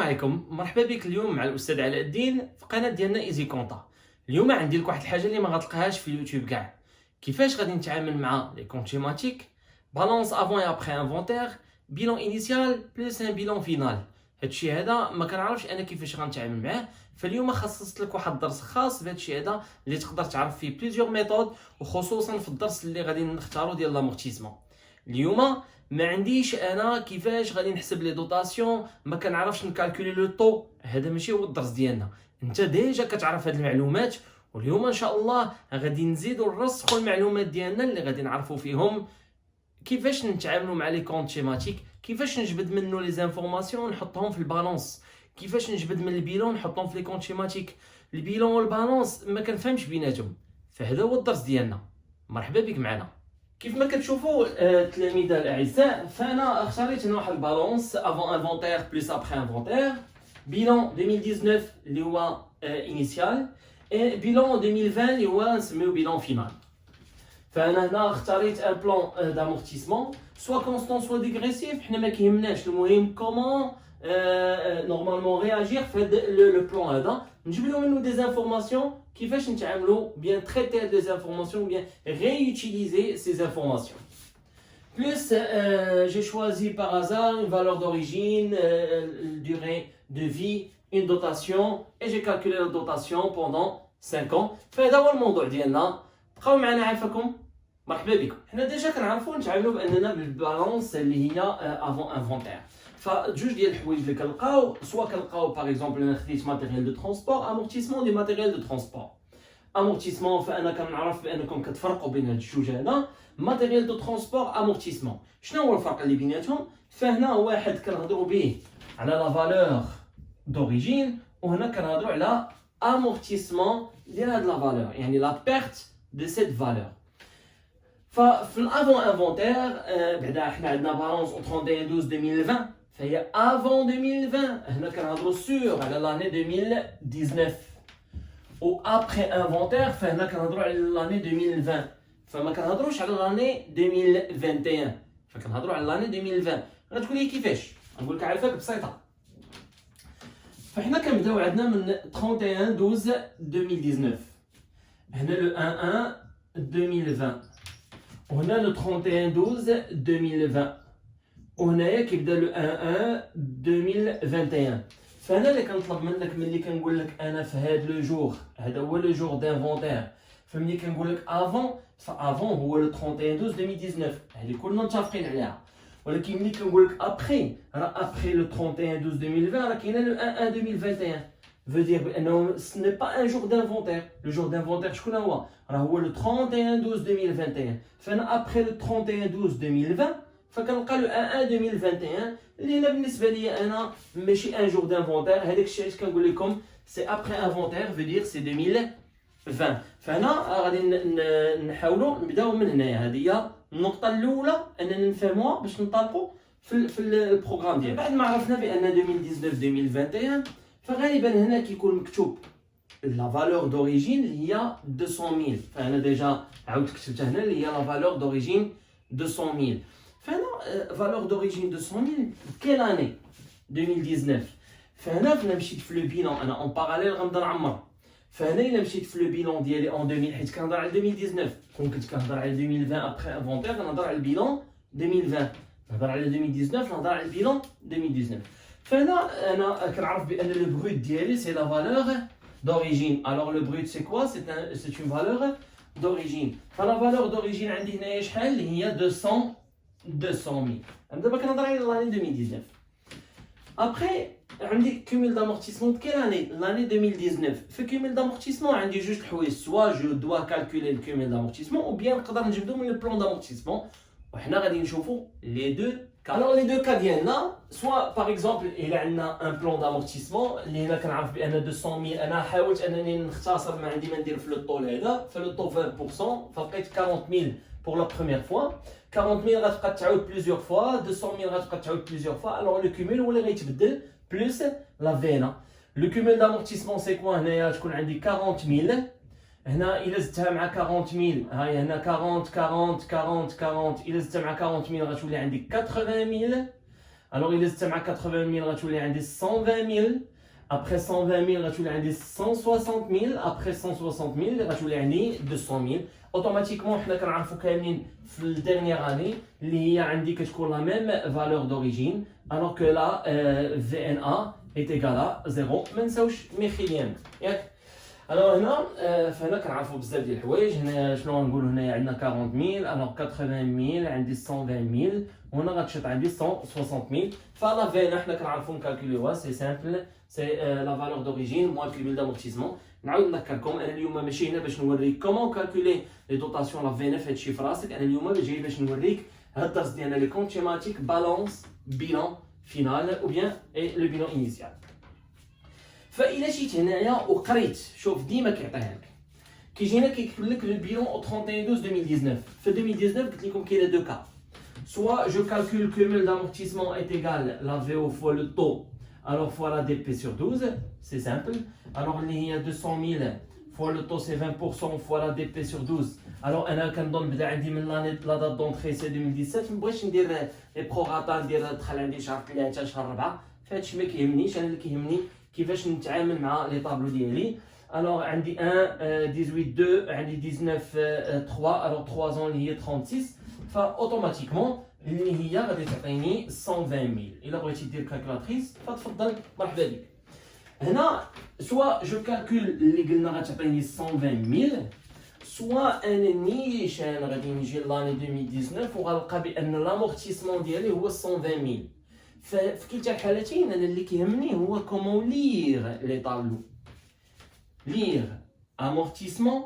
عليكم، مرحبا بك اليوم مع الاستاذ علاء الدين في قناه ديالنا ايزي كونطا. اليوم عندي لك واحد الحاجه اللي ما غتلقاهاش في اليوتيوب كاع. كيفاش غادي نتعامل مع لي كونت شيماتيك، بالانس افون اي ابري انفونتير، بيلون انيسيال بلس ان بيلون فينال. هادشي هذا ما كنعرفش انا كيفاش غنتعامل معاه، فاليوم خصصت لك واحد الدرس خاص بهادشي هذا اللي تقدر تعرف فيه بليزيور ميثود، وخصوصا في الدرس اللي غادي نختارو ديال لامورتيسمون. اليوم ما عنديش انا كيفاش غادي نحسب لي دوطاسيون، ما كنعرفش نكالكولي لو طو. هذا ماشي هو الدرس ديالنا، انت ديجا كتعرف هاد المعلومات، واليوم ان شاء الله غادي نزيدو نرسخوا المعلومات ديالنا اللي غادي نعرفوا فيهم كيفاش نتعاملوا مع لي كونت شيماتيك، كيفاش نجبد منه لي زانفورماسيون نحطهم في البالانس، كيفاش نجبد من البيلون نحطهم في لي كونت شيماتيك. البيلون والبالانس ما كنفهمش بيناتهم، فهذا هو الدرس ديالنا. مرحبا بك معنا. كيف ما كتشوفوا التلاميذ الاعزاء، فانا اختاريت هنا واحد البالونس افون انفونتير بلس ابري انفونتير، بيلون 2019 اللي هو انيسيال، بيلون 2020 اللي هو نسميو بيلون فينال. فانا هنا اختاريت ان بلان دامورتيسمون سوا كونستون سوا ديغريسيف، حنا ما كيهمناش، المهم كومون نورمالمون رياجير في هذا لو بلان هذا، نجبدو منه دي زانفورماسيون كيفاش نتعاملوا bien traiter des informations ou bien réutiliser ces informations. Plus j'ai choisi par hasard une valeur d'origine, durée de vie, une dotation, et j'ai calculé la dotation pendant 5 ans. فهذا هو الموضوع ديالنا. بقاو معنا عافاكم. مرحبا بكم. حنا ديجا كنعرفوا نتعاملوا باننا بالبالانس اللي هي افون انفونتير. فجوج ديال الحوايج اللي كنلقاو، سوا كنلقاو باغ اكزومبل انا خديت ماتيريال دو ترونسبور، امورتيسمون دي ماتيريال دو ترونسبور. امورتيسمون فانا كنعرف بانكم كتفرقوا بين هاد الجوج هذا، ماتيريال دو ترونسبور امورتيسمون. شنو هو الفرق اللي بيناتهم؟ فهنا واحد كنهضروا به على لا فالور دوريجين، وهنا كنهضروا على امورتيسمون ديال هاد لا فالور، يعني لا بيرت دو سيت فالور. ففي الافون انفونتير بعدا حنا عندنا بالانس 31/12/2020، فهي افون 2020. هنا كنهضروا سور على لاني 2019. و ابري انفونتير فهنا كنهضروا على لاني 2020، فما كنهضروش على لاني 2021، فكنهضروا على لاني 2020. غتقول لي كيفاش؟ غنقول لك عافاك بسيطه. فحنا كنبداو عندنا من 31/12/2019، هنا لو 1/1/2020، وهنا لو 31/12/2020، وهنايا كيبدا لو 1/1/2021. فانا اللي كنطلب منك ملي كنقول لك انا في هذا لو جور، هذا هو لو جور دانفونتير، فملي كنقول لك افون، فافون هو لو 31/12/2019، هذه كلنا متفقين عليها. ولكن ملي كنقول لك ابخي، راه ابخي لو 31/12/2020 راه كاينه لو 1/1/2021. veut dire بانه ce n'est pas un jour d'inventaire. Le jour d'inventaire شكون هو؟ راه هو لو 31/12/2021. فانا ابخي لو 31/12/2020 فكنلقى لو 1/1/2021 اللي هنا بالنسبه لي انا ماشي ان جور دانفونتير. هذاك الشيء علاش كنقول لكم سي ابري انفونتير، فو دير سي 2020. فهنا غادي نحاولوا نبداو من هنايا. هذه هي النقطه الاولى اننا نفهموها باش ننطلقوا في البروغرام ديالنا. بعد ما عرفنا بان 2019/2021 فغالبا هنا كيكون مكتوب لا فالور دوريجين اللي هي 200,000. فانا ديجا عاود كتبتها هنا اللي هي لا فالور دوريجين 200,000. فهنا فالور دوريجين 200,000 كيل اني 2019. فهنا مشيت في لو بيلون، انا اون باراليل غنبدا نعمر. فهنا الا مشيت في لو بيلون ديالي اون 2000، حيت كنهضر على 2019، كنت كنهضر على 2020 ابخي انفونتير، كنهضر على البيلون 2020. نهضر على 2019 نهضر على البيلون 2019. فهنا انا كنعرف بان لو بروت ديالي سي لا فالور d'origine. Alors le brut c'est quoi? C'est une valeur d'origine. فلا valeur d'origine عندي هنايا شحال؟ اللي هي 200,000. انا دابا كنهضر على لاني 2019. ابخي عندي كوميل دامورتيسمون د كيل اني؟ لاني 2019. في كوميل دامورتيسمون عندي جوج الحوايج، سوا جو دوا كالكولي الكوميل دامورتيسمون او بيان نقدر نجبدو من البلان دامورتيسمون، وحنا غادي نشوفو لي دو كا. Alors les deux cas ديالنا، soit par exemple إلا عندنا un plan d'amortissement اللي هنا كنعرف بأن 200,000، أنا حاولت أنني نختصر ما عندي ما ندير في لو طول هذا، فلو طول 20%، فلقيت 40,000 pour la première fois. 40,000 غتبقى تعاود plusieurs fois، 200,000 غتبقى تعاود plusieurs fois. alors le cumul هو اللي غيتبدل plus la vena. le cumul d'amortissement c'est quoi؟ هنايا تكون عندي 40,000، هنا إلا زدتها مع 40,000، هاي هنا 40 40 40 40، إلا زدتها مع 40,000 غتولي عندي 80,000. الوغ الا زدت مع 80000 غتولي عندي 120000 ابخي 120000 غتولي عندي 160000 ابخي 160000 غتولي عندي 200000 اوتوماتيكمون حنا كنعرفوا كاملين في الديرنيير اني اللي هي عندي كتكون لا ميم فالور دوريجين الوغ كو لا في ان ا est égal à 0 ما نساوش ميخيليان ياك الوغ هنا فهنا كنعرفوا بزاف ديال الحوايج هنا شنو غنقولوا هنايا عندنا 40000 الوغ 80000 عندي 120000 وهنا غتشط عندي 160000 فلا في ان حنا كنعرفوا نكالكوليوها سي سامبل سي لا فالور دوريجين موان كليبيل دامورتيزمون نعاود نذكركم انا اليوم ماشي هنا باش نوريك كومون كالكولي لي دوطاسيون لا في ان في هادشي في راسك انا اليوم جاي باش نوريك هاد الدرس ديالنا لي كونت تيماتيك بالونس بيلون فينال او بيان اي لو بيلون انيسيال فإلا جيت هنايا وقريت شوف ديما كيعطيها لك كيجينا كيكتب لك لو بيلون او 31 12 2019 في 2019 قلت لكم كاينه دو كا soit je calcule le cumul d'amortissement est égal la VO fois le taux alors fois la DP sur 12 c'est simple alors il y a 200 000 fois le taux c'est 20% fois la DP sur 12 alors انا كنظن بدا عندي من لا دات دونطري سي 2017 ما بغيتش ندير لي بروغاتا ندير دخل عندي شهر 3 شهر 4 فهادشي ما كيهمنيش انا اللي كيهمني كيفاش نتعامل مع لي طابلو ديالي alors عندي 1 18 2 عندي 19 3 alors 3 ans اللي هي 36 فاوتوماتيكمون اللي هي غادي تعطيني 120000 الا بغيتي دير كالكولاتريس فتفضل مرحبا بك هنا سوا جو كالكول اللي قلنا غتعطيني 120000 سوا انا نيشان غادي نجي لاني 2019 وغنلقى بان لامورتيسمون ديالي هو 120000 ففي كلتا الحالتين انا اللي كيهمني هو كومون لير لي طابلو لير امورتيسمون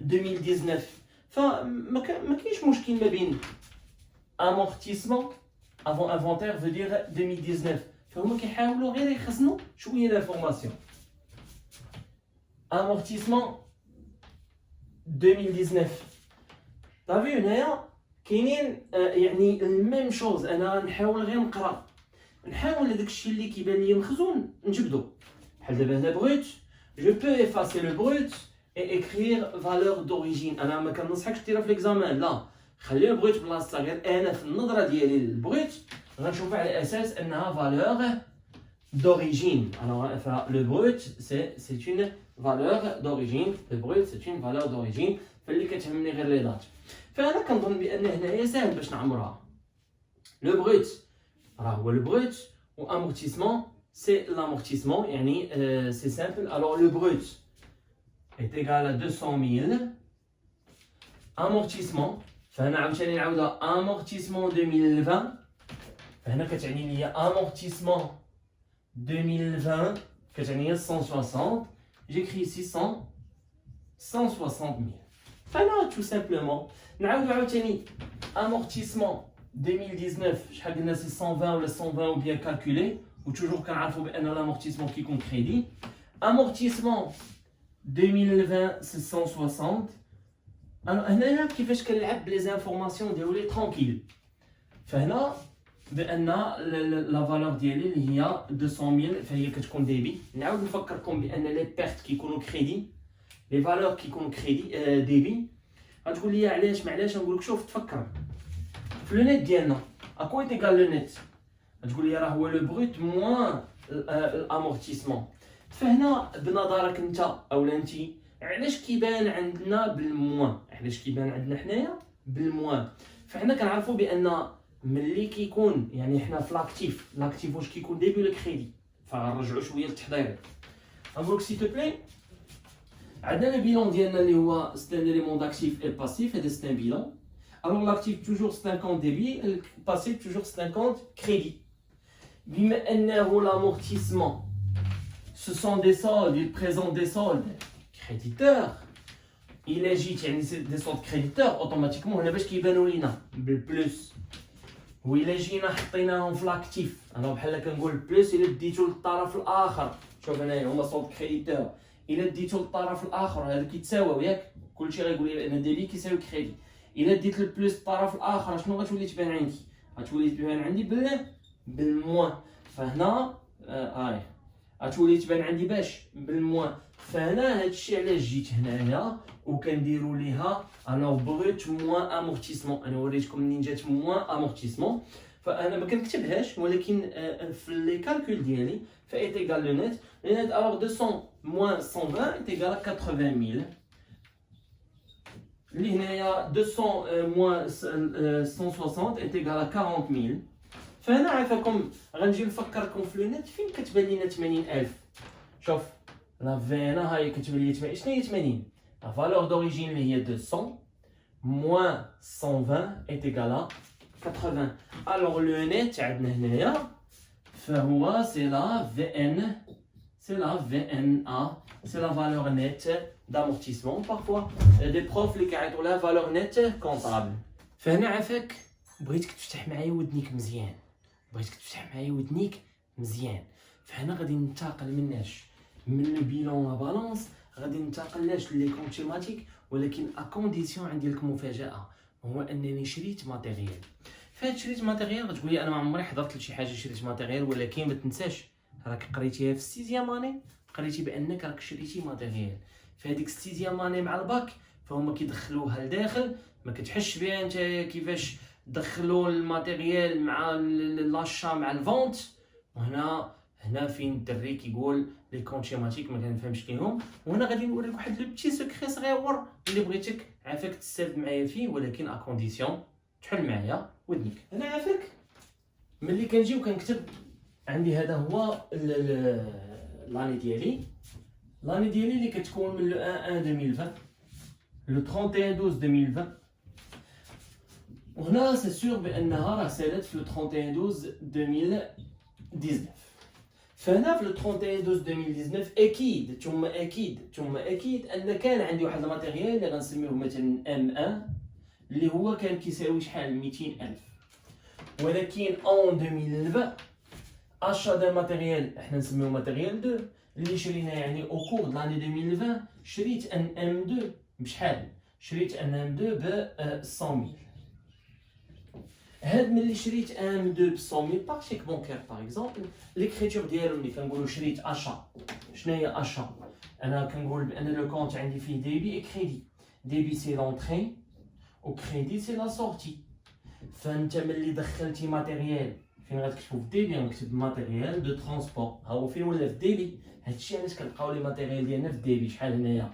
2019 فما كاينش مشكل ما بين amortissement avant inventaire veut dire 2019 فهما كيحاولوا غير يخزنوا شويه لافورماسيون amortissement 2019 طافي هنايا كاينين يعني الميم شوز انا نحاول غير نقرا نحاول هذاك الشيء اللي كيبان لي مخزون نجبدو بحال دابا هنا بروت جو بو effacer le brut et écrire valeur d'origine انا ما كننصحكش ديرها في ليكزامان لا خلي البروت بلاصتها غير انا في النظره ديالي للبروت غنشوفها على اساس انها فالور d'origine alors le brut c'est une valeur d'origine le brut c'est une valeur d'origine فاللي كتهمني غير لي دات فانا كنظن بان هنايا ساهل باش نعمرها لو بروت راه هو لو بروت و amortissement c'est l'amortissement يعني c'est simple alors le brut est égal à 200000 amortissement فهنا عاوتاني نعاودها amortissement 2020 فهنا كتعني ليا amortissement 2020 كتعني 160 j'écris ici 160 000 فهنا tout simplement نعاودو عاوتاني amortissement 2019 شحال قلنا سي 120 ولا 120 ou bien calculé و toujours كنعرفوا بان l'amortissement كيكون كريدي amortissement 2020 سي 160 هنايا كيفاش كنلعب بلي زانفورماسيون ديالي ترونكيل فهنا بان لا فالور ديالي اللي هي 200000 فهي كتكون ديبي نعاود نفكركم بان لي بيرت كيكونوا كريدي لي فالور كيكونوا كريدي ديبي غتقول لي علاش ما علاش نقول لك شوف تفكر في لو نيت ديالنا اكو ايغال لو نيت غتقول لي راه هو لو بروت موان الامورتيسمون فهنا بنظرك انت اولا انت علاش كيبان عندنا بالموان علاش كيبان عندنا حنايا بالموان فحنا كنعرفوا بان ملي كيكون يعني حنا في لاكتيف واش كيكون ديبي ولا كريدي فغنرجعوا شويه للتحضير نقول لك سي تو بلي عندنا البيلون ديالنا اللي هو سي ان اليمون داكتيف اي باسيف هذا سي ان بيلون الوغ لاكتيف توجور سي ان كونت ديبي الباسيف توجور سي ان كونت كريدي بما انه لامورتيسمون ce sont des soldes il présente des soldes créditeurs il agit يعني des soldes créditeurs automatiquement هنا باش كيبانوا لينا بالبلس وإلا جينا حطيناهم في لاكتيف انا بحال كنقول بلس الا ديتو للطرف الاخر شوف هنايا هما صوت كريديتور الا ديتو للطرف الاخر هذا كيتساويو ياك كلشي غيقول لي بان ديبي كيساوي كريدي الا ديت البلس للطرف الاخر شنو غتولي تبان عندي غتولي تبان عندي بالموان فهنا غتولي تبان عندي باش بالموان فهنا هادشي علاش جيت هنايا وكنديروا ليها الوغ بروت موان امورتيسمون انا وريتكم منين جات موان امورتيسمون فانا ما كنكتبهاش ولكن في لي كالكول ديالي فايت ايغال لو نت. لو نت الوغ 200 موان 120 ايت ايغال 80000 اللي هنايا 200 موان 160 ايت ايغال 40000. فهنا عافاكم غنجي نفكركم في لو نت فين كتبان لينا 80000. شوف لا في هنا هاي كتبان لي 80. شنو هي 80؟ لا فالور دوريجين اللي هي 200 موان 120 ايت ايغال 80. الوغ لو نت عندنا هنايا فهو سي لا في ان، سي لا في ان ا، سي لا فالور نت d'amortissement. Parfois des profs اللي كيعيطوا لها فالور نت كونطابل. فهنا عافاك بغيتك تفتح معايا ودنيك مزيان، بغيتك تفتح معايا ودنيك مزيان. فهنا غادي ننتقل مناش من البيلون لا بالانس، غادي ننتقل لاش لي كونتيماتيك، ولكن ا كونديسيون عندي لك مفاجاه، هو انني شريت ماتيريال. فهاد شريت ماتيريال غتقول لي انا ما عمري حضرت لشي حاجه شريت ماتيريال، ولكن ما تنساش راك قريتيها في السيزيام اني، قريتي بانك راك شريتي ماتيريال. فهاديك السيزيام اني مع الباك فهما كيدخلوها لداخل، ما كتحش بها انت كيفاش دخلوا الماتيريال مع لاشا مع الفونت. وهنا فين الدري كيقول لي كونتيماتيك ما كنفهمش ليهم. وهنا غادي نوريك واحد لو بتي سكري صغيور اللي بغيتك عافاك تستافد معايا فيه، ولكن ا كونديسيون تحل معايا ودنيك. هنا عافاك ملي كنجي وكنكتب عندي هذا هو لاني ديالي، لاني ديالي اللي كتكون من لو 1 2020 لو 31 12 2020. وهنا سي سور بانها راه سالت في لو 31 12 2019. فهنا في لو 31 12 2019 اكيد ان كان عندي واحد الماتيريال اللي غنسميوه مثلا M1 اللي هو كان كيساوي شحال 200000. ولكن اون 2020 اشا دو ماتيريال احنا نسميوه ماتيريال 2 اللي شرينا، يعني او كور د لاني 2020 شريت ان M2 بشحال؟ شريت ان M2 ب 100000. هاد ملي شريت ان M2 ب 100000 باغ شيك بونكير باغ اكزومبل، ليكريتور ديالو ملي كنقولوا شريت اشا، شنو هي اشا؟ انا كنقول بان لو كونت عندي فيه ديبي و كريدي. ديبي سي لونطري و كريدي سي لا سورتي. فانت ملي دخلتي ماتيريال فين غتكتبوا في ديبي غنكتب ماتيريال دو ترونسبور، ها هو فين ولا في ديبي. هادشي علاش كنلقاو لي ماتيريال ديالنا في ديبي شحال هنايا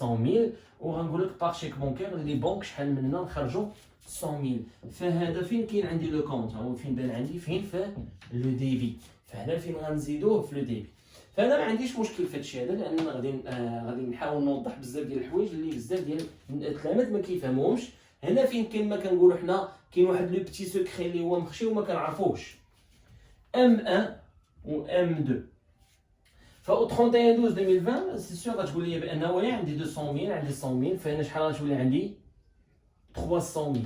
100000، وغنقول لك باغ شيك بونكير لي بونك شحال من هنا نخرجوا 100000. فهذا فين كاين عندي لو كونت، ها هو فين بان عندي فين في لو ديبي. فهنا فين غنزيدوه في لو ديبي. فانا ما عنديش مشكل في هادشي هذا، لان غادي نحاول نوضح بزاف ديال الحوايج اللي بزاف ديال التلاميذ ما كيفهموهمش. هنا فين كما كنقولوا حنا كاين واحد لو بتي سكري اللي هو مخشي وما كنعرفوش. M1 و M2 فا 31 12 2020 سي سور غتقول لي بان وي عندي 200000 عندي 100000. فهنا شحال غتولي عندي 300000.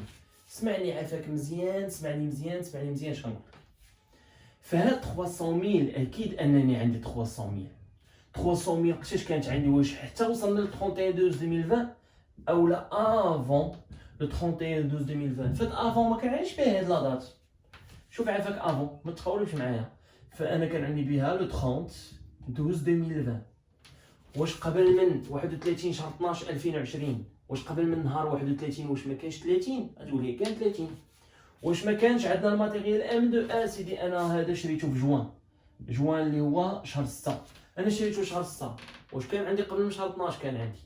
سمعني عافاك مزيان، سمعني مزيان اش كنقول. فهاد 300000 اكيد انني عندي 300000 وقتاش كانت عندي؟ واش حتى وصلنا ل 31 12 2020 او لا افون لو 31 12 2020؟ فهاد افون ما كنعيش بها هاد لا دات. شوف عافاك افون ما تخاولوش معايا، فانا كان عندي بها لو 30 12 2020. واش قبل من 31 شهر 12 2020 واش قبل من نهار 31 واش ما كانش 30؟ غتقول لي كان 30. واش ما كانش عندنا الماتيريال M2 سيدي؟ انا هذا شريته في جوان اللي هو شهر 6. انا شريته شهر 6. واش كان عندي قبل من شهر 12؟ كان عندي.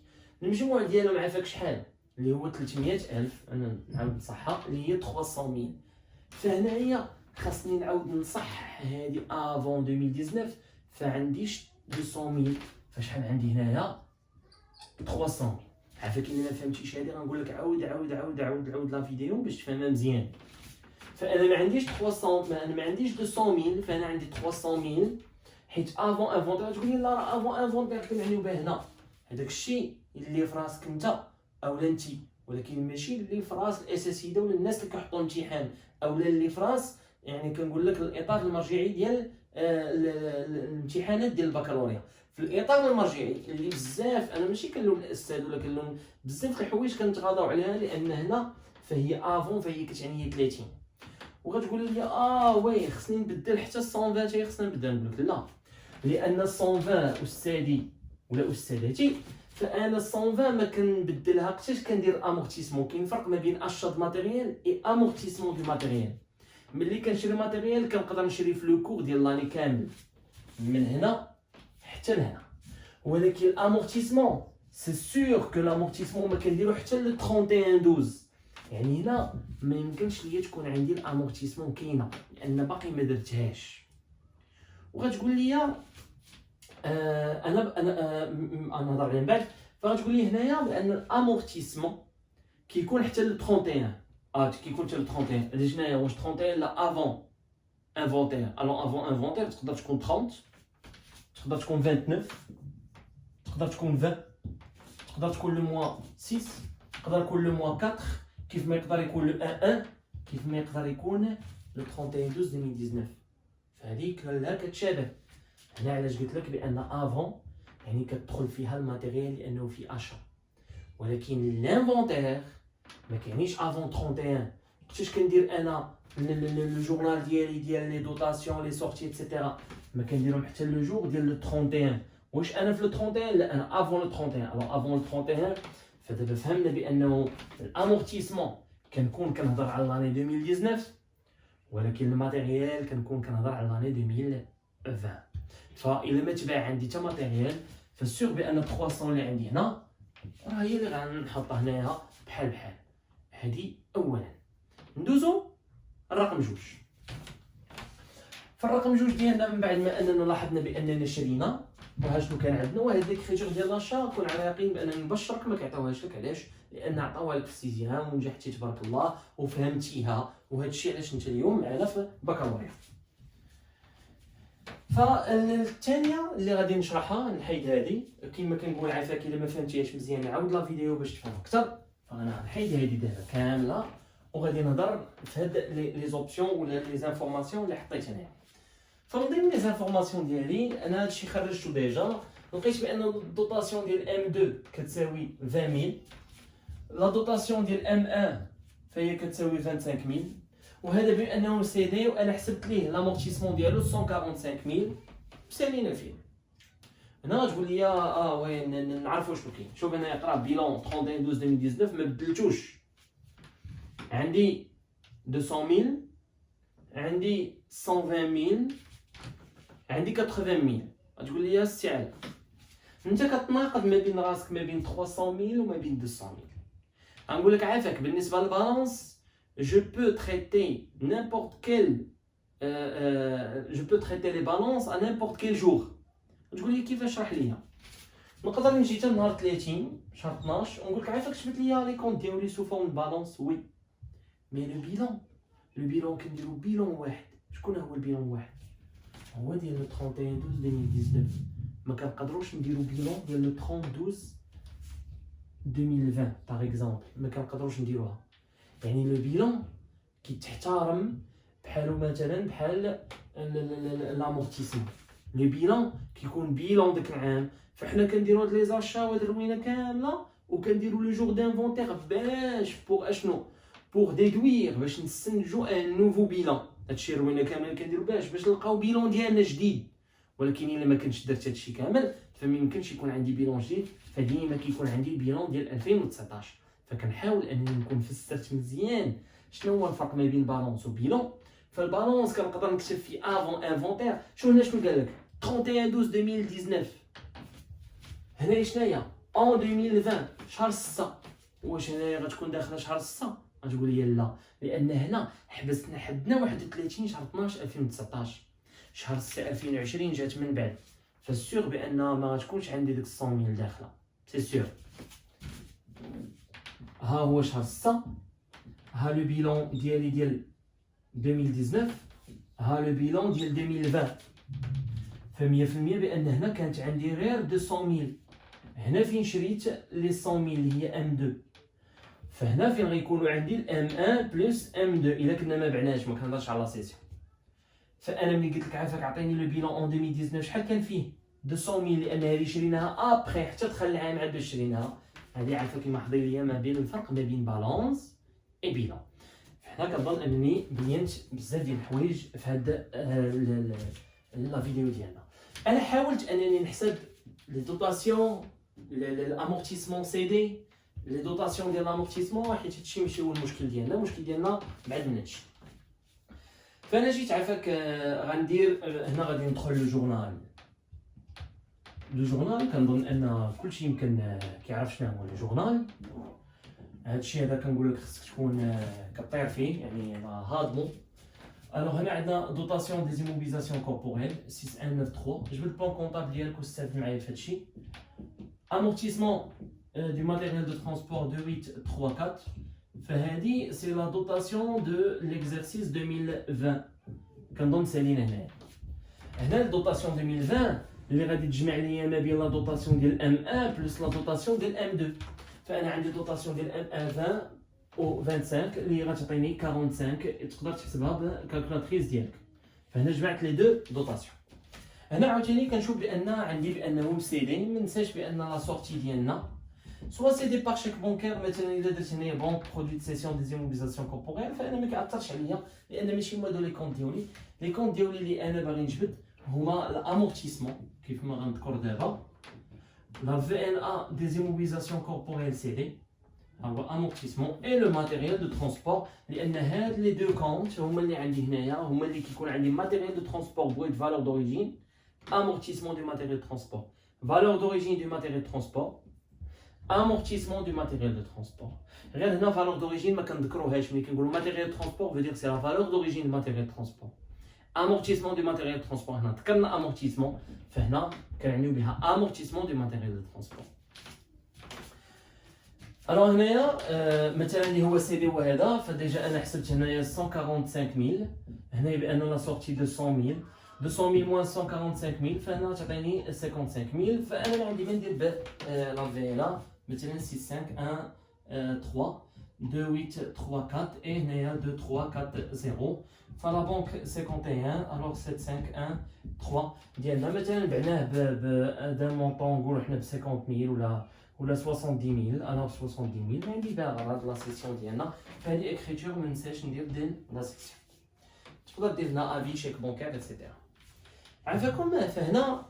المجموع ديالهم عافاك شحال؟ اللي هو 300000. انا نعاود نصحها اللي هي 300000. فهنايا خاصني نعاود نصح هذه افون 2019 فعنديش 200000. فشحال عندي هنايا 300000. عافاك الا ما فهمتيش هذه غنقول لك عاود لا فيديو باش تفهمها مزيان. فانا ما عنديش 300، انا ما عنديش 200000، فانا عندي 300000 حيت افون انفونتير. تقول لي لا راه افون انفونتير كنعنيو به هنا هذاك الشيء اللي في راسك انت اولا انت، ولكن ماشي اللي في راس الاساسيين ولا الناس اللي كيحطوا الامتحان، اولا اللي في راس يعني كنقول لك الاطار المرجعي ديال الامتحانات ديال البكالوريا. في الاطار المرجعي اللي بزاف انا ماشي كنلوم الاستاذ ولا كنلوم بزاف د الحوايج كنتغاضاو عليها، لان هنا فهي افون فهي كتعني 30. وغتقول لي وي خصني نبدل حتى 120 حتى خصني نبدل. نقول لك لا، لان 120 استاذي ولا استاذتي فانا 120 ما كنبدلها حتىش كندير امورتيسمون. كاين فرق ما بين اشات ماتيريال اي امورتيسمون دو ماتيريال. ملي كنشري ماتيريال كنقدر نشري في لو كور ديال لاني كامل من هنا حتى لهنا. ولكن الامورتيسمون سي سور كو الامورتيسمون ما كنديرو حتى ل 31/12. يعني هنا ما يمكنش ليا تكون عندي الامورتيسمون كاينه لان باقي ما درتهاش. وغتقول لي انا نهضر عليه من بعد. فغتقول لي هنايا بان الامورتيسمون كيكون حتى ل 31. كيكون حتى ل 31. هذا شناهي واش 31 لا افون انفونتير. الو افون انفونتير تقدر تكون 30، تقدر تكون 29، تقدر تكون 20، تقدر تكون لو موا 6، تقدر يكون لو موا 4، كيف ما يقدر يكون لو 1 كيف ما يقدر يكون لو 31/12/2019. فهذيك كلها كتشابه. هنا علاش قلت لك بان افون يعني كتدخل فيها الماتيريال لانه في اشهر. ولكن لانفونتير ما كاينيش افون 31. وقتاش كندير انا لو جورنال ديالي ديال لي دوطاسيون لي سورتي اكسيتيرا ما كنديرهم حتى لو جور ديال لو 31. واش انا في لو 31؟ لا انا افون لو 31. الو افون لو 31 فدابا فهمنا بانه الامورتيسمون كنكون كنهضر على لاني 2019 ولكن الماتيريال كنكون كنهضر على لاني 2020. فالا ما تباع عندي حتى ماتيريال فالسور بان 300 اللي عندي هنا راه هي اللي غنحطها هنايا بحال بحال. هذه اولا. ندوزو الرقم 2. فالرقم 2 ديالنا من بعد ما اننا لاحظنا باننا شرينا وها شنو كان عندنا وهاد ليكريتور ديال لاشا كون على يقين بانني نبشرك ما كيعطيوهاش لك. علاش؟ لان عطاوها لك في السيزيام ونجحتي تبارك الله وفهمتيها. وهذا الشيء علاش انت اليوم معنا في بكالوريا. فالثانيه اللي غادي نشرحها نحيد هذه كما كنقول عافاك الا ما فهمتيهاش مزيان نعاود لا فيديو باش تفهم اكثر. فانا نحيد هذه دابا كامله وغادي نهضر في هاد لي زوبسيون ولا لي زانفورماسيون اللي حطيت هنايا. فمن ضمن لي زانفورماسيون ديالي انا هادشي خرجته ديجا. لقيت بان الدوطاسيون ديال ام 2 كتساوي 20000. لا دوطاسيون ديال ام 1 فهي كتساوي 25000. وهذا بانه سي دي وانا حسبت ليه لامورتيسمون ديالو 145000 سالينا فيه. هنا غتقول لي وين نعرفوا شنو كاين. شوف انا يقرا بيلون 31/12/2019 ما بدلتوش. عندي 200000 عندي 120000 عندي 80000. غتقول لي استعال انت كتناقض ما بين راسك ما بين 300000 وما بين 200000. غنقول لك عافاك بالنسبه للبالانس je peux traiter n'importe quel je peux traiter les balances à n'importe quel jour. تقول لي كيفاش؟ رح ليا. نقدر نجي حتى نهار 30 شهر 12 ونقول لك عافاك جبت لي لي كونت ديالي سو فورم بالانس. وي مي لو بيلون كنديرو بيلون واحد. شكون هو البيلون واحد؟ هو ديال لو 31/12/2019. ما كنقدروش نديرو بيلون ديال لو 30/12/2020 باغ اكزومبل. ما كنقدروش نديروها. يعني لو بيلون كيتحترم بحالو مثلا بحال لامورتيسمون. لو بيلون كيكون بيلون داك العام. فحنا كنديرو هاد لي زاشا وهاد الروينه كامله وكنديرو لو جور دانفونتير باش بوغ اشنو بوغ ديدوير باش نستنتجو ان نوفو بيلون. هادشي الروينه كامله كنديرو باش نلقاو بيلون ديالنا جديد. ولكن الا ما كنتش درت هادشي كامل فما يمكنش يكون عندي بيلون جديد. فديما كيكون عندي البيلون ديال 2019. فكنحاول انني نكون فسرت مزيان شنو هو الفرق ما بين بالونس وبيلون. فالبالونس كنقدر نكتب فيه افون انفونتير. شنو قال لك 31/12/2019. هنا شناهي اون 2020 شهر 6. واش هنايا غتكون داخله شهر 6؟ غتقول لي لا لان هنا حبسنا حدنا 31 شهر 12 2019. شهر 6 2020 جات من بعد. فالسور بان ما غتكونش عندي ديك 100000 داخله سي سور. ها هو شهر 6. ها لو بيلون ديالي ديال 2019. ها لو بيلون ديال 2020. ف 100% بان هنا كانت عندي غير 200000. هنا فين شريت لي 100000 اللي هي ام 2. فهنا فين غيكونوا عندي الام 1 بلس ام 2 الا كنا ما بعناش. ما كنهضرش على لا سيسيون. فانا ملي قلت لك عافاك عطيني لو بيلون اون 2019 شحال كان فيه 200000 لان هذه شريناها ابخي حتى دخل العام عاد باش شريناها. هذه عافاك كيما حضي ليا ما بين الفرق ما بين بالانس اي بيلون. فهنا كنظن انني بينت بزاف ديال الحوايج في هاد لا فيديو ديالنا. انا حاولت انني نحسب لي دوطاسيون الامورتيسمون سي دي لي دوطاسيون ديال الامورتيسمون حيت هادشي ماشي هو المشكل ديالنا. المشكل ديالنا بعد من هادشي. فانا جيت عافاك غندير هنا غادي ندخل لو جورنال. لو جورنال كنظن ان كلشي يمكن كيعرف شنو هو لو جورنال. هادشي هذا كنقول لك خصك تكون كطير فيه يعني هاضمو. الوغ هنا عندنا دوطاسيون دي زيموبيليزاسيون كوربوريل 6193 جبد البلان كونطابل ديالك واستافد معايا في هادشي. امورتيسمون du matériel de transport 2834 فهادي سي لا دوطاسيون دو ليكزارسيس 2020 كنظن سالينا هنايا. هنا الدوطاسيون 2020 اللي غادي تجمع ليا ما بين لا دوطاسيون ديال ام 1 بلس لا دوطاسيون ديال ام 2. فانا عندي دوطاسيون ديال ام 1 20 و 25 اللي غتعطيني 45 تقدر تحسبها بالكالكولاتريس ديالك. فهنا جمعت لي دو دوطاسيون. هنا عاوتاني كنشوف بان عندي بانه مسيدي ما ننساش بان لا سورتي ديالنا سوا سيدي باغ شيك بونكير. مثلا الا درت هنايا بونك برودوي دو سيسيون دي زيموبيليزاسيون كوربوريل فانا ما كيعثرش عليا لان ماشي هما هادو لي كونط ديالي. لي كونط ديالي اللي انا باغي نجبد هما الامورتيسمون كيف ما غنذكر دابا لا في ان ا دي زيموبيليزاسيون كوربوريل سي دي هو امورتيسمون اي لو ماتيريال دو ترونسبور. لان هاد لي دو كونط هما اللي عندي هنايا هما اللي كيكون عندي ماتيريال دو ترونسبور بغيت فالور دوريجين amortissement du matériel de transport, valeur d'origine du matériel de transport, amortissement du matériel de transport. غير هنا valeur d'origine ما كنذكروهاش ملي كنقولوا matériel de transport veut dire que c'est la valeur d'origine du matériel de transport. amortissement du matériel de transport هنا ذكرنا amortissement فهنا كنعنيو بها amortissement du matériel de transport. الوغ هنايا مثلا اللي هو سي دي هو هذا فديجا انا حسبت هنايا 145000 هنايا بان لا سورتي 200000 200000 moins 145000 فانا تعطيني 55000 فانا عندي ما ندير لا فيلا مثلا 6513 2834 et هنايا 2340 فلا بنك 51 الوغ 7513 ديالنا مثلا بعناه بدا مونطون نقولوا حنا ب 50000 ولا 70000 انا ب 70000 عندي بها غرض لا سيسيون ديالنا. فهادي اكريتور ما ننساش ندير لا سيسيون. تقدر دير لنا افي شيك بونكير ايتترا. عافاكم فهنا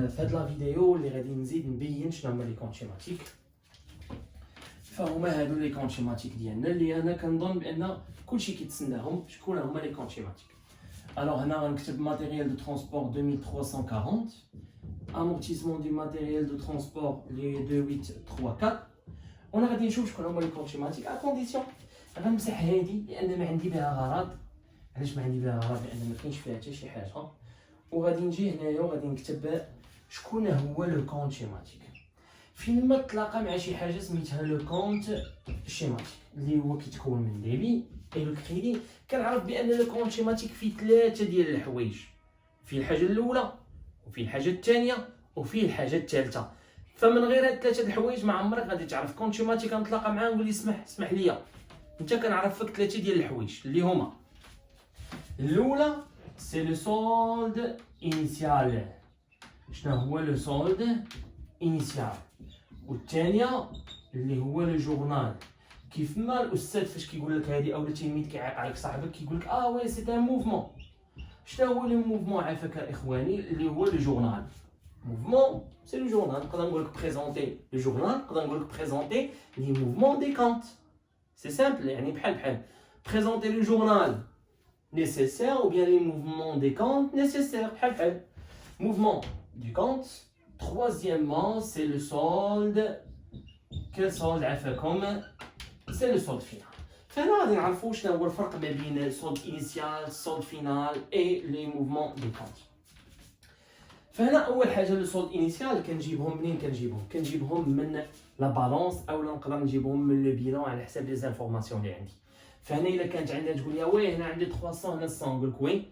في هاد لا فيديو اللي غادي نزيد نبين شنو هما لي كونط شيماتيك. فهما هادو لي كونط شيماتيك ديالنا اللي انا كنظن بان كلشي كيتسناهم شكون هما لي كونط شيماتيك. الوغ هنا غنكتب ماتيريال دو ترونسبور 2340 amortissement du matériel de transport les 2834 وانا غادي نشوف شكون هما لي كونط شيماتيك ا كونديسيون غنمسح هادي لان ما عندي بها غرض. علاش ما عندي بها غرض؟ لان ما كاينش فيها حتى شي حاجه. وغادي نجي هنايا وغادي نكتب شكون هو لو كونط شيماتيك. فين ما تلاقى مع شي حاجه سميتها لو كونط شيماتيك اللي هو كيتكون من ديبي اي لو كريدي كنعرف بان لو كونط شيماتيك فيه ثلاثه ديال الحوايج. فيه الحاجه الاولى وفيه الحاجه الثانيه وفيه الحاجه الثالثه. فمن غير هاد ثلاثه الحوايج ما عمرك غادي تعرف كونط شيماتيك. غنتلاقى معاه نقول لي اسمح لي انت كنعرف فيك ثلاثه ديال الحوايج اللي هما الاولى سي لو سولد انيسيال. شنو هو لو سولد انيسيال؟ والثانيه اللي هو لو جورنال. كيف ما الاستاذ فاش كيقول لك هذه او التلميذ كيعيق عليك صاحبك كيقول لك وي سي ان موفمون. شنو هو لو موفمون عافاك اخواني اللي هو لو جورنال. موفمون سي لو جورنال. نقدر نقول لك بريزونتي لو جورنال نقدر نقول لك بريزونتي لي موفمون دي كونط. سي سامبل يعني بحال بريزونتي لو جورنال nécessaire ou bien les mouvements des comptes nécessaires. Mouvement du compte. Troisièmement, c'est le solde. Quel solde عفاكم؟ C'est le solde final. فهنا غادي نعرفوا شنو هو الفرق ما بين السولد انيسيال السولد فينال اي لي موفمون دي كونت. فهنا اول حاجه لو سولد انيسيال كنجيبهم منين؟ كنجيبهم من لا بالونس او نقدر نجيبهم من لو بيلون على حساب لي زانفورماسيون اللي عندي. فهنا الا كانت عندها تقول لي وي هنا عندي 300 هنا 100 نقول لك وي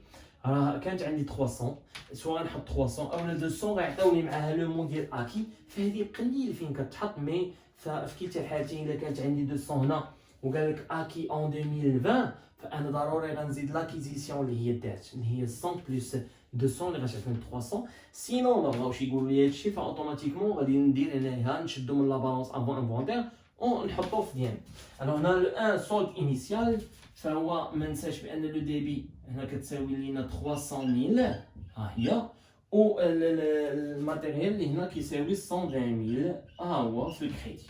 راه كانت عندي 300 سواء غنحط 300 او 200 غيعطيوني معاها لو مون ديال اكي. فهذه قليل فين كتحط مي في كلتا الحالتين الا كانت عندي 200 هنا وقال لك اكي اون 2020 فانا ضروري غنزيد لاكيزيسيون اللي هي دارت اللي هي 100 بلس 200 اللي غتعطيني 300. سينون ما بغاوش يقولوا لي هادشي فاوتوماتيكمون غادي ندير هنايا نشدو من لا بالونس افون انفونتير ونحطو في ديالنا. الوغ هنا لو ان سولد انيسيال فهو ما ننساش بان لو ديبي هنا كتساوي لينا 300000 ها هي و الماتيريال اللي هنا كيساوي 120000 ها هو في الكريدي.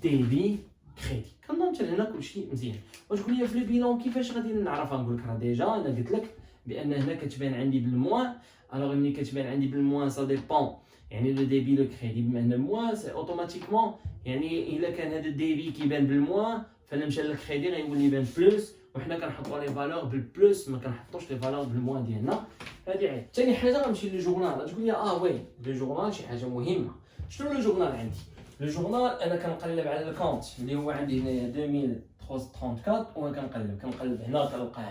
ديبي كريدي. كنظن حتى هنا كلشي مزيان. وتقول لي في لي بيلون كيفاش غادي نعرفها؟ نقول لك راه ديجا انا قلت لك بان هنا كتبان عندي بالموان. الوغ ملي كتبان عندي بالموان سا ديبون يعني لو ديبي لو كريدي، بما ان الموان سي اوتوماتيكمون يعني الا كان هذا الديبي كيبان بالموان فانا مشى للكريدي غيولي يبان بلوس، وحنا كنحطوا لي فالور بالبلوس ما كنحطوش لي فالور بالموان ديالنا. هذه عيب. ثاني حاجه غنمشي للجورنال. تقول لي وي لو جورنال شي حاجه مهمه. شنو لو جورنال عندي؟ لو جورنال انا كنقلب على الكونت اللي هو عندي هنايا 2034 وانا كنقلب هنا كنلقى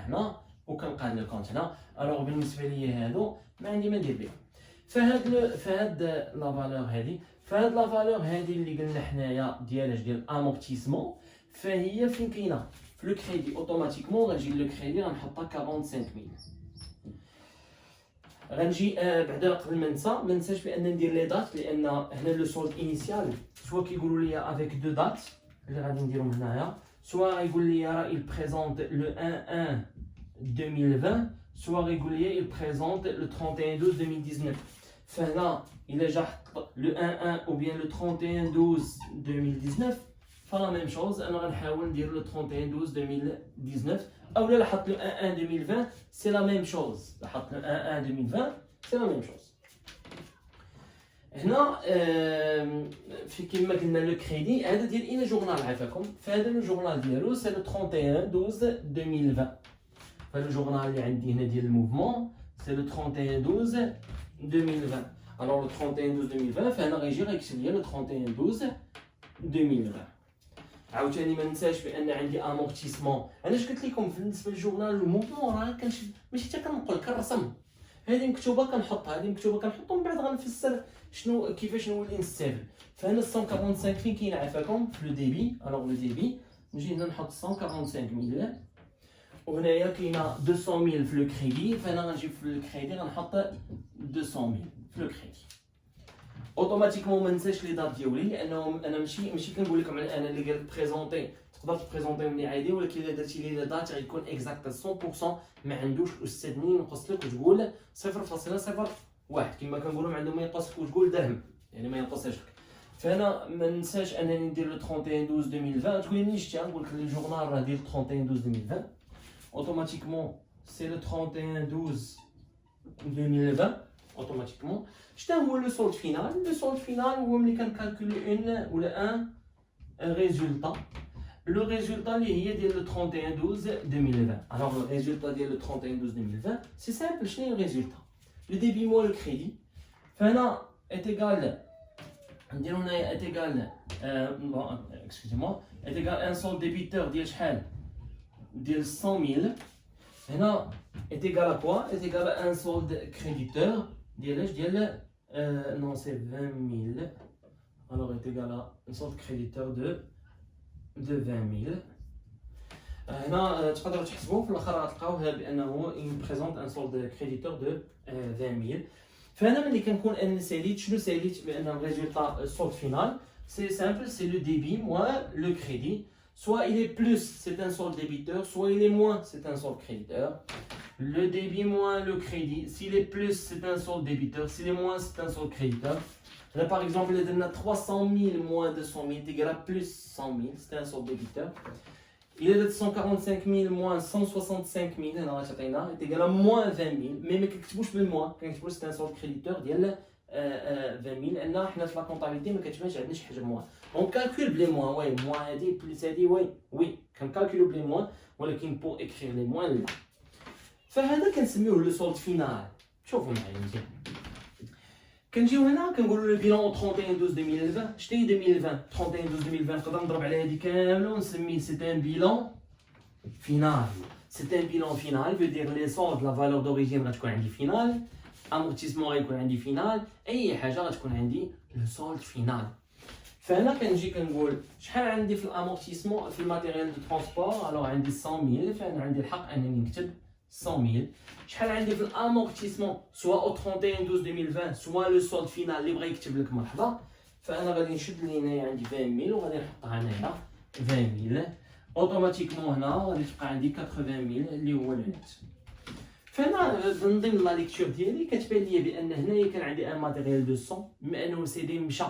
هنا وكنلقى الكونت هنا. الوغ بالنسبه ليا هادو ما عندي ما ندير بهم. فهاد لا فالور هادي اللي قلنا حنايا ديال امورتيسمون، فهي فين كاينه في لو كريدي اوتوماتيكمون غنجي لو كريدي غنحطها 45000. غنجي بعدا قبل ما ننساش بان ندير لي دات، لان هنا لو سولد انيسيال سوا كيقولوا لي افيك دو دات اللي غادي نديرهم هنايا، سوا غيقول لي راه il présente le 1/1/2020 سوا غيقول لي il présente le 31/12/2019. فهنا الا جا حط لو 1/1 ou bien le 31/12/2019 فلا ميم شوز انا غنحاول ندير لو 31/12/2019 اولا حط لو 1/1/2020 سي لا ميم شوز، حط لو 1/1/2020 سي لا ميم شوز. هنا في كيما قلنا لو كريدي هذا ديال اين جورنال عافاكم، فهذا لو جورنال ديالو سي لو 31/12/2020. فلو جورنال اللي عندي هنا ديال الموفمون سي لو 31/12/2020. الوغ لو 31/12/2020 فهنا غيجي غيكتب لي لو 31/12/2020. عاوتاني ما ننساش بان عندي امورتيسمون. انا اش قلت لكم بالنسبه للجورنال الموفمون راه ماشي حتى كنقول كنرسم، هذه مكتوبه كنحطها، هذه مكتوبه كنحطها، ومن بعد غنفسر شنو كيفاش نولي نستافد. فهنا 145 فين كاين عافاكم في لو ديبي. الوغ لو ديبي نجي هنا نحط 145000 وهنايا كاينه 200000 في لو كريدي، فانا غنجيب في لو كريدي غنحط 200000 في لو كريدي اوتوماتيكمون. ما ننساش لي دات ديالي لانه انا ماشي كنقول لكم انا اللي قال بريزونطي تقدر تبريزونطي مني عادي، ولكن الا درتي لي دات غيكون اكزاكت 100%. ما عندوش الاستاذ منين ينقص لك وتقول 0.01 كما كنقولوا ما عنده ما ينقص لك وتقول درهم يعني ما ينقصش لك. فانا ما ننساش انني ندير لو 31/12/2020. تقول لي منين شتي؟ نقول لك الجورنال راه ديال 31/12/2020 اوتوماتيكمون سي لو 31/12/2020 اوتوماتيكمون. شنو هو لو سولد فينال؟ لو سولد فينال هو ملي كنكالكولي اون ولا ان ريزولطا. لو ريزولطا اللي هي ديال لو 31/12/2020. الوغ لو ريزولطا ديال لو 31/12/2020 سي سامبل. شنو هي الريزولطا؟ لو ديبي موا لو كريدي. فهنا اتيغال نديرو هنايا اتيغال اكسكوزي اتيغال ان سولد ديبيتور ديال شحال؟ ديال 100000. هنا اتيغال ا كوا؟ اتيغال ان سولد كريديتور ديال اش؟ ديال نون سي 20000. الوغ اتيغال ان سولد كريديتور دو 20000. هنا تقدروا تحسبوا في الاخر غتلقاوها بانه بريزونط ان سولد كريديتور دو 20000. فهنا ملي كنكون انا ساليت شنو ساليت بان الريزولطا السولد فينال سي سامبل سي لو ديبي موا لو كريدي. Soit il est plus, c'est un solde débiteur, soit il est moins, c'est un solde créditeur. Le débit moins le crédit, s'il est plus, c'est un solde débiteur, s'il est moins, c'est un solde créditeur. Là, par exemple, il y a 300 000 moins 200 000, égal à plus 100 000, c'est un solde débiteur. Il est de 145 000 moins 165 000, est égal à moins 20 000, mais كنكتبوش بالموان، كنكتبو c'est un solde créditeur ديال 20 000 لان حنا في لا كونطابيلتي ما كتبانش عندنا شي حاجه موان. اون كالكول بلي موان، وي موان هادي بليس هادي، وي كنكالكولو بلي موان، ولكن بور اكريغ لي موان لا. فهذا كنسميوه لو سولد فينال. شوفوا معايا مزيان. كنجيو هنا كنقولوا لو بيلون 31/12/2020. شنو هي 2020 31/12/2020؟ نقدر نضرب على هادي كامله ونسميه سي ان بيلون فينال. سي ان بيلون فينال فو دير لي سولد لا فالور دوريجين غتكون عندي فينال، امورتيسمون غيكون عندي فينال، اي حاجه غتكون عندي لو سولد فينال. فهنا كنجي كنقول شحال عندي في الامورتيسمون في الماتيريال دو ترونسبور. الوغ عندي 100000، فانا عندي الحق انني نكتب 100000. شحال عندي في الامورتيسمون سوا او 31/12/2020 سوا لو سولد فينال اللي بغى يكتب لك مرحبا. فانا غادي نشد لي هنايا عندي 20000 وغادي نحطها هنايا 20000 اوتوماتيكمون. هنا غادي تبقى عندي 80000 اللي هو النت. فانا من ضمن لا ليكتور ديالي كتبان لي بان هنايا كان عندي ان ماتيريال 200 بما انه سيدي مشى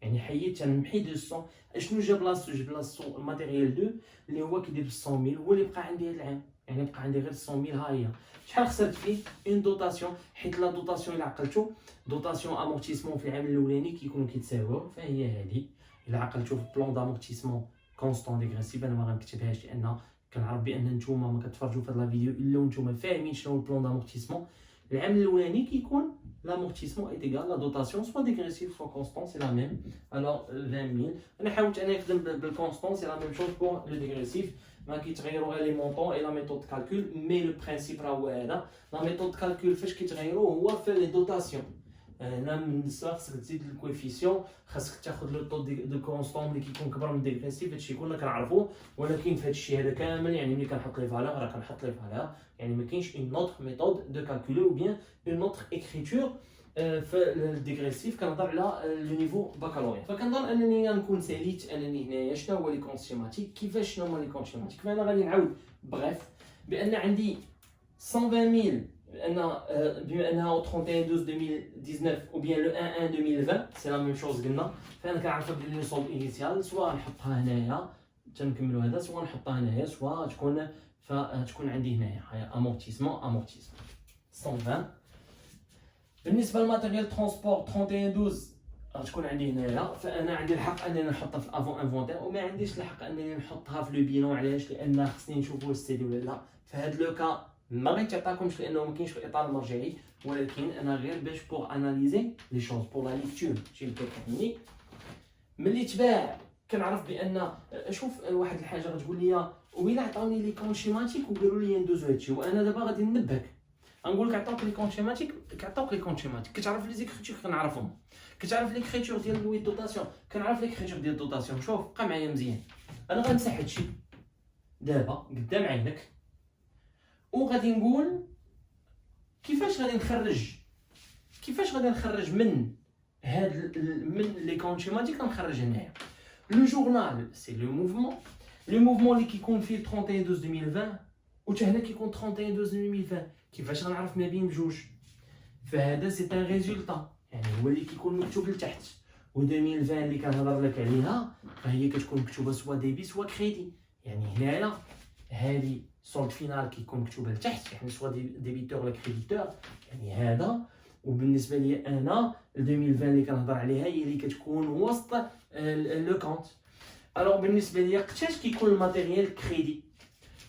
يعني حيدت نمحي 200. شنو جا بلاصتو الماتيريال 2 اللي هو كيدير 100000 هو اللي بقى عندي هذا العام، يعني بقى عندي غير 100000. ها هي شحال خسرت فيه اون دوطاسيون، حيت لا دوطاسيون الا عقلتو دوطاسيون امورتيسمون في العام الاولاني كيكونوا كيتساويو، فهي هذه الا عقلتو في بلون دامورتيسمون كونستون ديغريسيف. انا ما غنكتبهاش لان كنعرف بان نتوما ما كتفرجوا في هذا الفيديو الا ونتوما فاهمين شنو البلون دامورتيسمون. العام الاولاني كيكون l'amortissement est égal la dotation soit dégressive soit constante, c'est la même. Alors 20 000 انا حاولت انا نخدم بالكونستون، سي لا ميم شوز بور لو ديغريسيف، ما كيتغيروا غير لي مونطون اي لا ميثود كالكول، مي لو برينسيپ راه هو هذا. لا ميثود كالكول فاش كيتغيروا هو في لي دوطاسيون. هنا من النسبه خاصك تزيد الكويفيسيون، خاصك تاخذ لو طو دو كونستون اللي كيكون كبر من ديغريسيف. هادشي كلنا كنعرفوه، ولكن في هذا الشيء هذا كامل يعني ملي كنحط لي فالور راه كنحط لي فالور، يعني ما كاينش اون اوتر ميثود دو كالكولي او بيان اون اوتر اكريتور. في الديغريسيف كنهضر على لو نيفو بكالوريا. فكنظن انني غنكون ساليت انني هنايا شنو هو لي كونت سيماتيك، كيفاش شنو هما لي كونت سيماتيك. فانا غادي نعاود بغيف بان عندي 120000 بما انها 31/12/2019 او بيان لو 1/1/2020 سي لا ميم شوز قلنا. فانا كنعرف بلي لو سولد انيسيال سواء نحطها هنايا تنكملوا هذا، سواء نحطها هنايا، سواء تكون عندي هنايا هي امورتيسمون 120. بالنسبه للماتيريال ترونسبور 31/12 غتكون عندي هنايا، فانا عندي الحق انني نحطها في افون انفونتير وما عنديش الحق انني نحطها في لو بيلون. علاش؟ لان خصني نشوفوا الستيدي ولا لا. في هذا لو كا ما غيتعطاكمش لانه ما كاينش في الاطار المرجعي، ولكن انا غير باش بور اناليزي لي شوز بور لا ليكتور. شي اللي كيفهمني ملي تباع كنعرف بان شوف واحد الحاجه غتقول لي ويلا عطاوني لي كون شيماتيك وقالوا لي ندوزو هادشي، وانا دابا غادي ننبهك غنقول لك عطاوك لي كونت شيماتيك، كتعرف لي زيكريتور كنعرفهم، كتعرف ليكريتور ديال لوي دوطاسيون، كنعرف ليكريتور ديال الدوطاسيون. شوف بقى معايا مزيان، انا غنمسح هادشي دابا قدام عينك وغادي نقول كيفاش غادي نخرج من هاد من لي كونت شيماتيك. غنخرج هنايا لو جورنال سي لو موفمون اللي كيكون فيه 31/12/2020 وتا هنا كيكون 31/12/2020. كيفاش غنعرف ما بين بجوج؟ فهذا سي ان ريزولطا، يعني هو اللي كيكون مكتوب لتحت. و 2020 اللي كنهضر لك عليها فهي كتكون مكتوبه سوا ديبي سوا كريدي. يعني هنايا هذه سولد فينال كيكون مكتوبه لتحت، يعني سوا ديبيتور ولا كريديتور، يعني هذا. وبالنسبه لي انا 2020 اللي كنهضر عليها هي اللي كتكون وسط لو كونت. الوغ بالنسبه لي قتاش كيكون الماتيريال كريدي؟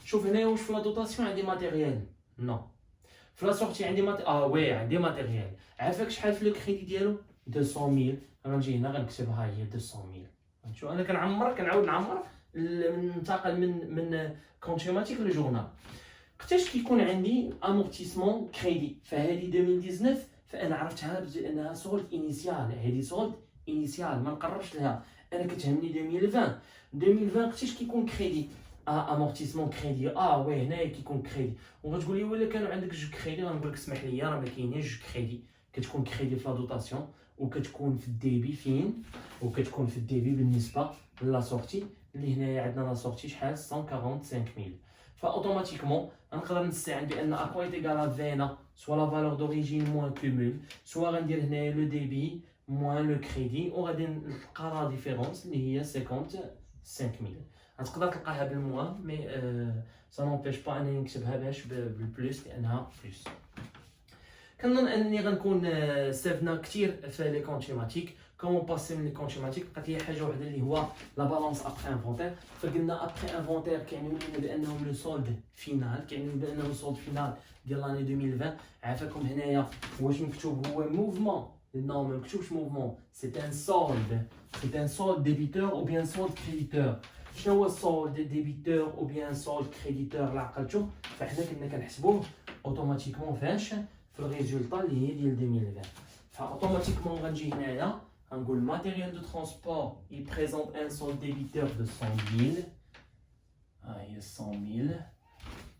شوف هنايا واش في لا دوطاسيون عندي ماتيريال؟ نو. في لا سورتي عندي وي عندي ماتيريال. عافاك شحال في لو كريدي ديالو؟ 200000. غنجي هنا غنكتبها هي 200000. شوف انا كنعاود نعمر ننتقل من كونت شيماتيك لجورنال. قتاش كيكون عندي امورتيسمون كريدي؟ فهذه 2019 فانا عرفتها بانها سولد انيسيال. هذه سولد انيسيال ما نقربش لها. انا كتهمني 2020 قتاش كيكون كريدي؟ امورتيسمون كريدي. وي هنايا كيكون كريدي. وغتقول لي ولا كانوا عندك جوج كريدي، غنقول لك اسمح لي راه ما كاينينش جوج كريدي. كتكون كريدي في لا دوطاسيون وكتكون في الديبي فين، وكتكون في الديبي بالنسبه لا سورتي اللي هنايا عندنا لا سورتي شحال 145000. فاوتوماتيكمون غنقدر نستعين بان اكوا ايغال فينا سوا لا فالور دوريجين موان كومول، سوا غندير هنايا لو ديبي موان لو كريدي وغادي نلقى لا ديفيرونس اللي هي 55000. غتقدر تلقاها بالموان مي سا نونبيش با انني نكتبها باش بالبلوس لانها بلوس. كنظن انني غنكون استفدنا كثير في لي كونت شيماتيك. كومون باسي من لي كونت شيماتيك بقات لي حاجه وحده اللي هو لا بالونس ابخي انفونتير. فقلنا ابخي انفونتير كيعني لنا بانهم لو سولد فينال، كيعني بانه سولد فينال ديال لاني 2020. عافاكم هنايا واش مكتوب هو موفمون؟ نو ما مكتوبش موفمون، سي ان سولد ديبيتور او بيان سولد كريديتور. شنو هو السولد ديبيتور او بيان سولد كريديتور؟ لا عقلتو فحنا كنا كنحسبوه اوتوماتيكمون فاش في الريزولطا اللي هي ديال 2020. فاوتوماتيكمون غنجي هنايا غنقول ماتيريال دو ترونسبور il présente un solde débiteur de 100000. هي 100000.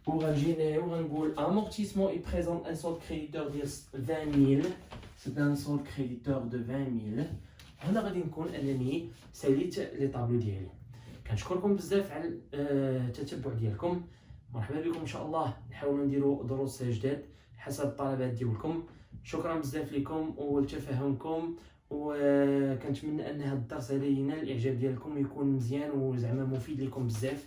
وغنجي هنايا وغنقول amortissement il présente un solde créditeur ديال 20000. c'est un solde créditeur de 20000. هنا غادي نكون انني ساليت لي طابلو ديالي. كنشكركم بزاف على التتبع ديالكم. مرحبا بكم ان شاء الله نحاولوا نديروا دروس جداد حسب الطلبات ديالكم. شكرا بزاف لكم ولتفهمكم وكنتمنى ان هذا الدرس هذا ينال الاعجاب ديالكم ويكون مزيان وزعما مفيد لكم بزاف.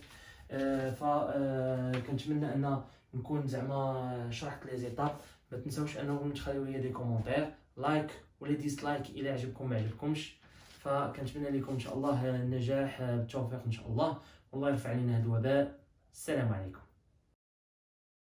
فكنتمنى ان نكون زعما شرحت لي زيتاب. ما تنساوش انكم تخليو لي دي كومونتير، لايك ولا ديسلايك الى عجبكم ما عجبكمش. فكنتمنى لكم ان شاء الله النجاح بالتوفيق ان شاء الله، والله يرفع علينا هذا الوباء. السلام عليكم.